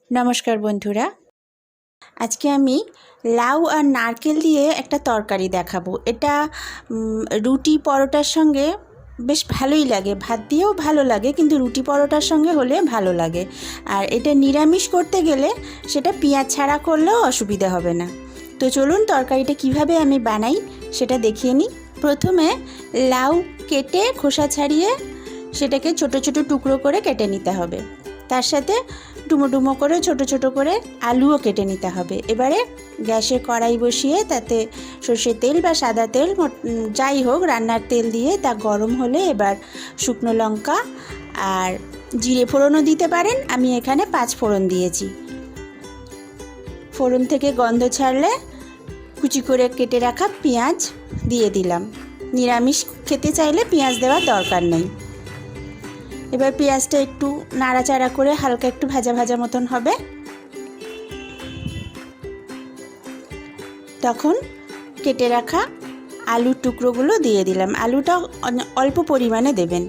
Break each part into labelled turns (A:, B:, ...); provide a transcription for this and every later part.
A: নমস্কার বন্ধুরা, আজকে আমি লাউ আর নারকেল দিয়ে একটা তরকারি দেখাবো। এটা রুটি পরোটার সঙ্গে বেশ ভালোই লাগে, ভাত দিয়েও ভালো লাগে, কিন্তু রুটি পরোটার সঙ্গে হলে ভালো লাগে। আর এটা নিরামিষ করতে গেলে সেটা পেঁয়াজ ছাড়া করলেও অসুবিধা হবে না। তো চলুন তরকারিটা কিভাবে আমি বানাই সেটা দেখিয়ে নিই। প্রথমে লাউ কেটে খোসা ছাড়িয়ে সেটাকে ছোট ছোট টুকরো করে কেটে নিতে হবে। তার সাথে ডুমো ডুমো করে ছোট ছোট করে আলুও কেটে নিতে হবে। এবারে গ্যাসে কড়াই বসিয়ে তাতে সর্ষের তেল বা সাদা তেল যাই হোক রান্নার তেল দিয়ে তা গরম হলে এবার শুকনো লঙ্কা আর জিরে ফোড়নও দিতে পারেন। আমি এখানে 5 ফোড়ন দিয়েছি। ফোড়ন থেকে গন্ধ ছাড়লে কুচি করে কেটে রাখা পেঁয়াজ দিয়ে দিলাম। নিরামিষ খেতে চাইলে পেঁয়াজ দেওয়ার দরকার নেই। এবার পেঁয়াজটা একটু নাড়াচাড়া করে হালকা একটু ভাজা ভাজা মতন হবে, তখন কেটে রাখা আলুর টুকরোগুলো দিয়ে দিলাম। আলুটা অল্প পরিমাণে দেবেন।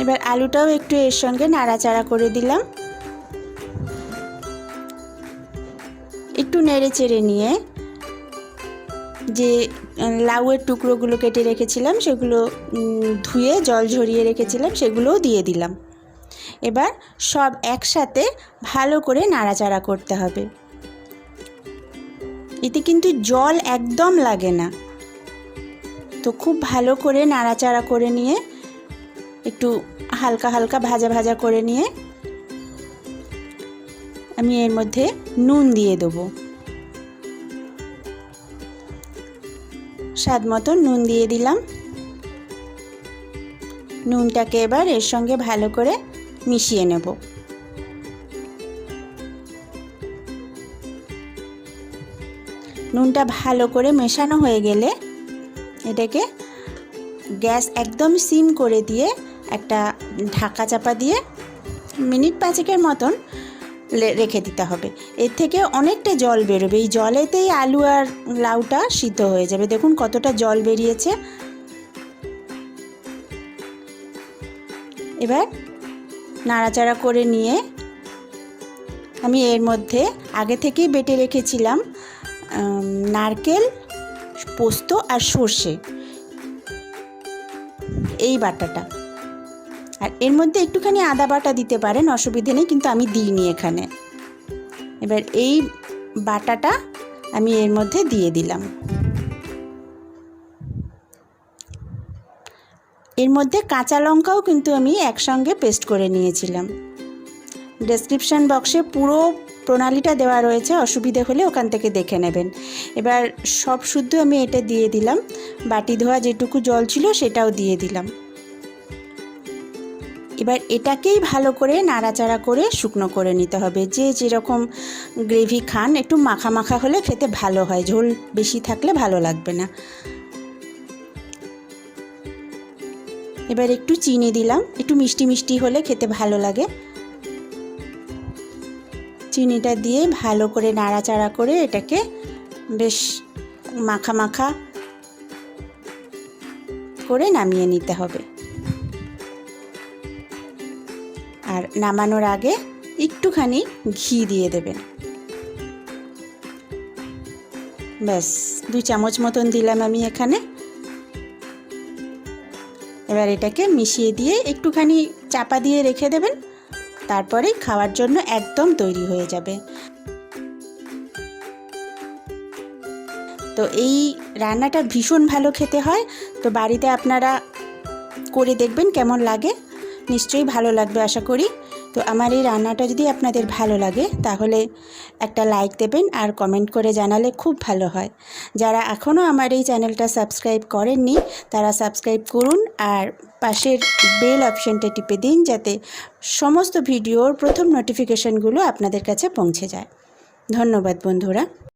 A: এবার আলুটাও একটু এর সঙ্গে নাড়াচাড়া করে দিলাম। একটু নেড়ে চেড়ে নিয়ে যে লাউয়ের টুকরোগুলো কেটে রেখেছিলাম সেগুলো ধুয়ে জল ঝরিয়ে রেখেছিলাম সেগুলোও দিয়ে দিলাম। এবার সব একসাথে ভালো করে নাড়াচাড়া করতে হবে। এতে কিন্তু জল একদম লাগে না। তো খুব ভালো করে নাড়াচাড়া করে নিয়ে একটু হালকা হালকা ভাজা ভাজা করে নিয়ে আমি এর মধ্যে নুন দিয়ে দেবো। স্বাদ মতো নুন দিয়ে দিলাম। নুনটাকে এবার এর সঙ্গে ভালো করে মিশিয়ে নেব। নুনটা ভালো করে মেশানো হয়ে গেলে এটাকে গ্যাস একদম সিম করে দিয়ে একটা ঢাকা চাপা দিয়ে মিনিট 5 মতন রেখে দিতে হবে। এর থেকে অনেকটা জল বেরোবে। এই জলেতেই আলু আর লাউটা সিদ্ধ হয়ে যাবে। দেখুন কতটা জল বেরিয়েছে। এবার নাড়াচাড়া করে নিয়ে আমি এর মধ্যে আগে থেকেই বেটে রেখেছিলাম নারকেল, পোস্ত আর সর্ষে, এই বাটাটা। আর এর মধ্যে একটুখানি আদা বাটা দিতে পারেন, অসুবিধে নেই, কিন্তু আমি দিইনি এখানে। এবার এই বাটাটা আমি এর মধ্যে দিয়ে দিলাম। এর মধ্যে কাঁচা লঙ্কাও কিন্তু আমি একসঙ্গে পেস্ট করে নিয়েছিলাম। ডেসক্রিপশন বক্সে পুরো প্রণালীটা দেওয়া রয়েছে, অসুবিধে হলে ওখান থেকে দেখে নেবেন। এবার সব শুদ্ধ আমি এটা দিয়ে দিলাম। বাটি ধোয়া যেটুকু জল ছিল সেটাও দিয়ে দিলাম। এবার এটাকেই ভালো করে নাড়াচাড়া করে শুকনো করে নিতে হবে। যে যেরকম গ্রেভি খান, একটু মাখা মাখা হলে খেতে ভালো হয়, ঝোল বেশি থাকলে ভালো লাগবে না। এবার একটু চিনি দিলাম, একটু মিষ্টি মিষ্টি হলে খেতে ভালো লাগে। চিনিটা দিয়ে ভালো করে নাড়াচাড়া করে এটাকে বেশ মাখা মাখা করে নামিয়ে নিতে হবে। আর নামানোর আগে একটুখানি ঘি দিয়ে দেবেন। ব্যাস 2 চামচ মতন দিলাম আমি এখানে। এবার এটাকে মিশিয়ে দিয়ে একটুখানি চাপা দিয়ে রেখে দেবেন। তারপরে খাওয়ার জন্য একদম তৈরি হয়ে যাবে। তো এই রান্নাটা ভীষণ ভালো খেতে হয়। তো বাড়িতে আপনারা করে দেখবেন কেমন লাগে। নিশ্চয়ই ভালো লাগবে আশা করি। তো আমার এই রান্নাটা যদি আপনাদের ভালো লাগে তাহলে একটা লাইক দেবেন আর কমেন্ট করে জানালে খুব ভালো হয়। যারা এখনও আমার এই চ্যানেলটা সাবস্ক্রাইব করেননি তারা সাবস্ক্রাইব করুন আর পাশের বেল অপশনটা টিপে দিন, যাতে সমস্ত ভিডিওর প্রথম নোটিফিকেশনগুলো আপনাদের কাছে পৌঁছে যায়। ধন্যবাদ বন্ধুরা।